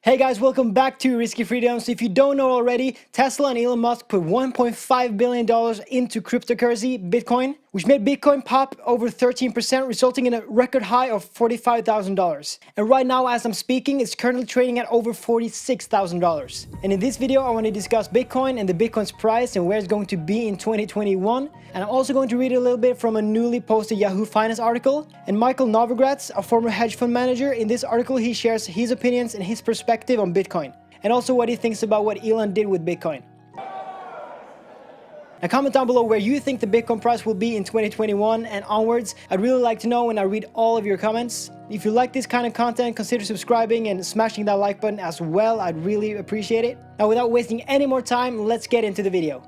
Hey guys, welcome back to Risky Freedom. So if you don't know already, Tesla and Elon Musk put $1.5 billion into cryptocurrency, Bitcoin, which made Bitcoin pop over 13%, resulting in a record high of $45,000. And right now, as I'm speaking, it's currently trading at over $46,000. And in this video, I want to discuss Bitcoin and the Bitcoin's price and where it's going to be in 2021. And I'm also going to read a little bit from a newly posted Yahoo Finance article. And Michael Novogratz, a former hedge fund manager, in this article, he shares his opinions and his perspective on Bitcoin, and also what he thinks about what Elon did with Bitcoin. Now comment down below where you think the Bitcoin price will be in 2021 and onwards. I'd really like to know when I read all of your comments. If you like this kind of content, consider subscribing and smashing that like button as well. I'd really appreciate it. Now without wasting any more time, let's get into the video.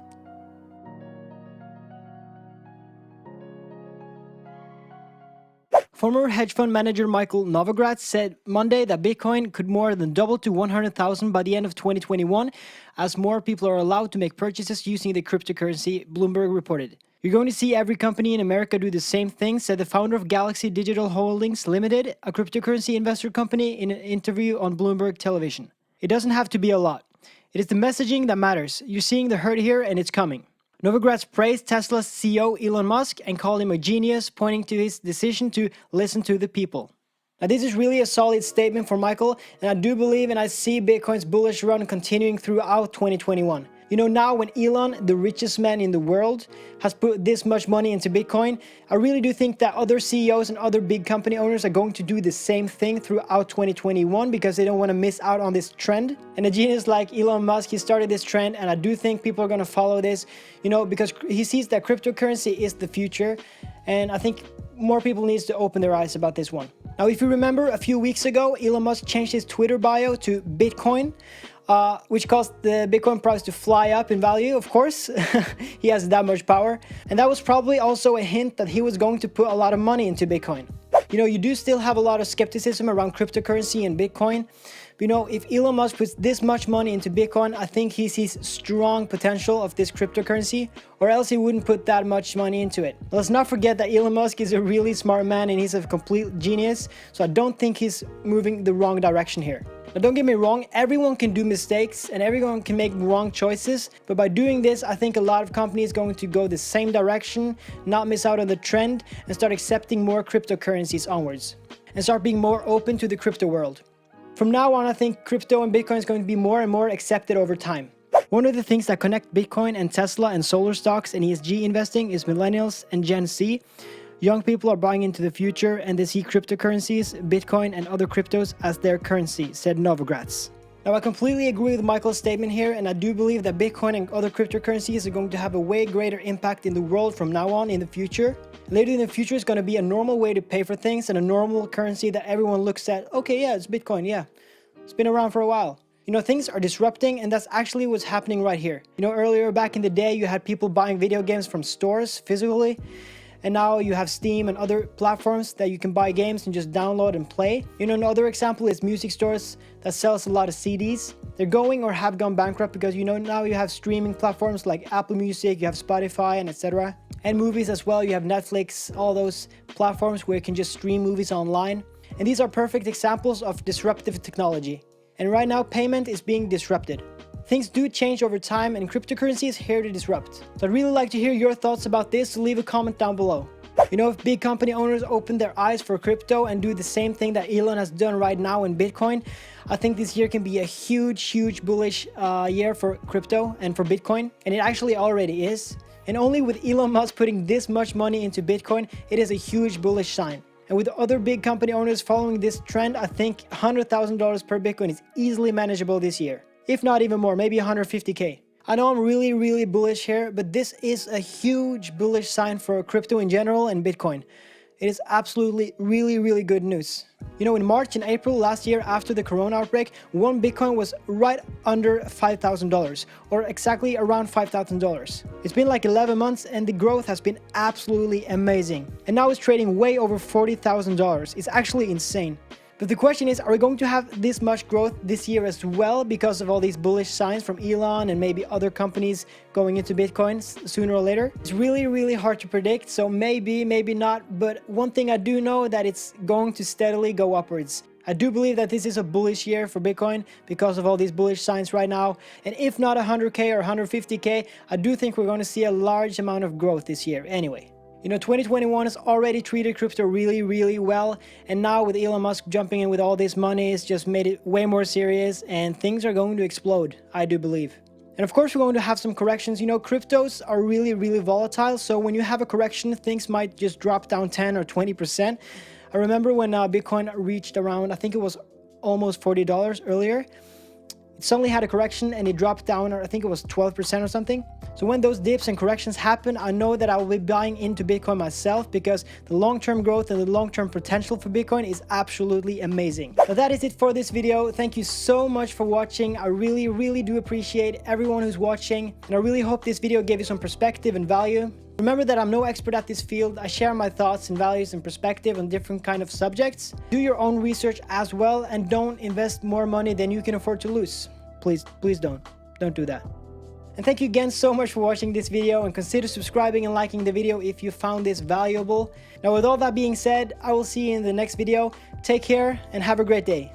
Former hedge fund manager Michael Novogratz said Monday that Bitcoin could more than double to 100,000 by the end of 2021 as more people are allowed to make purchases using the cryptocurrency, Bloomberg reported. You're going to see every company in America do the same thing, said the founder of Galaxy Digital Holdings Limited, a cryptocurrency investor company, in an interview on Bloomberg television. It doesn't have to be a lot. It is the messaging that matters. You're seeing the herd here and it's coming. Novogratz praised Tesla's CEO Elon Musk and called him a genius, pointing to his decision to listen to the people. Now this is really a solid statement for Michael, and I do believe and I see Bitcoin's bullish run continuing throughout 2021. You know, now when Elon, the richest man in the world, has put this much money into Bitcoin, I really do think that other CEOs and other big company owners are going to do the same thing throughout 2021 because they don't want to miss out on this trend. And a genius like Elon Musk, he started this trend, and I do think people are going to follow this, you know, because he sees that cryptocurrency is the future, and I think more people need to open their eyes about this one. Now, if you remember, a few weeks ago, Elon Musk changed his Twitter bio to Bitcoin, which caused the Bitcoin price to fly up in value, of course. He has that much power. And that was probably also a hint that he was going to put a lot of money into Bitcoin. You know, you do still have a lot of skepticism around cryptocurrency and Bitcoin. But, you know, if Elon Musk puts this much money into Bitcoin, I think he sees strong potential of this cryptocurrency, or else he wouldn't put that much money into it. Let's not forget that Elon Musk is a really smart man and he's a complete genius, so I don't think he's moving the wrong direction here. Now don't get me wrong, everyone can do mistakes and everyone can make wrong choices, but by doing this, I think a lot of companies are going to go the same direction, not miss out on the trend, and start accepting more cryptocurrencies onwards, and start being more open to the crypto world. From now on, I think crypto and Bitcoin is going to be more and more accepted over time. One of the things that connect Bitcoin and Tesla and solar stocks and ESG investing is millennials and Gen Z. Young people are buying into the future and they see cryptocurrencies, Bitcoin and other cryptos as their currency, said Novogratz. Now I completely agree with Michael's statement here, and I do believe that Bitcoin and other cryptocurrencies are going to have a way greater impact in the world from now on in the future. Later in the future, it's going to be a normal way to pay for things and a normal currency that everyone looks at. Okay, yeah, it's Bitcoin, yeah. It's been around for a while. You know, things are disrupting, and that's actually what's happening right here. You know, earlier back in the day, you had people buying video games from stores physically. And now you have Steam and other platforms that you can buy games and just download and play. You know, another example is music stores that sells a lot of CDs. They're going or have gone bankrupt because, you know, now you have streaming platforms like Apple Music, you have Spotify and etc. And movies as well, you have Netflix, all those platforms where you can just stream movies online. And these are perfect examples of disruptive technology. And right now, payment is being disrupted. Things do change over time, and cryptocurrency is here to disrupt. So I'd really like to hear your thoughts about this, so leave a comment down below. You know, if big company owners open their eyes for crypto and do the same thing that Elon has done right now in Bitcoin, I think this year can be a huge bullish year for crypto and for Bitcoin, and it actually already is. And only with Elon Musk putting this much money into Bitcoin, it is a huge bullish sign. And with other big company owners following this trend, I think $100,000 per Bitcoin is easily manageable this year. If not even more, maybe 150K. I know I'm really bullish here, but this is a huge bullish sign for crypto in general and Bitcoin. It is absolutely really good news. You know, in March and April last year, after the corona outbreak, one Bitcoin was right under $5,000, or exactly around $5,000. It's been like 11 months and the growth has been absolutely amazing. And now it's trading way over $40,000. It's actually insane. But the question is, are we going to have this much growth this year as well because of all these bullish signs from Elon and maybe other companies going into Bitcoin sooner or later? It's really hard to predict, so maybe not, but one thing I do know that it's going to steadily go upwards. I do believe that this is a bullish year for Bitcoin because of all these bullish signs right now. And if not 100K or 150K, I do think we're going to see a large amount of growth this year anyway. You know, 2021 has already treated crypto really, really well. And now with Elon Musk jumping in with all this money, it's just made it way more serious and things are going to explode, I do believe. And of course, we're going to have some corrections. You know, cryptos are really, really volatile. So when you have a correction, things might just drop down 10 or 20%. I remember when Bitcoin reached around, I think it was almost $40 earlier. It suddenly had a correction and it dropped down, or I think it was 12% or something. So when those dips and corrections happen, I know that I will be buying into Bitcoin myself because the long-term growth and the long-term potential for Bitcoin is absolutely amazing. But that is it for this video. Thank you so much for watching. I really, really do appreciate everyone who's watching. And I really hope this video gave you some perspective and value. Remember that I'm no expert at this field. I share my thoughts and values and perspective on different kind of subjects. Do your own research as well and don't invest more money than you can afford to lose. Please don't do that. And thank you again so much for watching this video, and consider subscribing and liking the video if you found this valuable. Now with all that being said, I will see you in the next video. Take care and have a great day.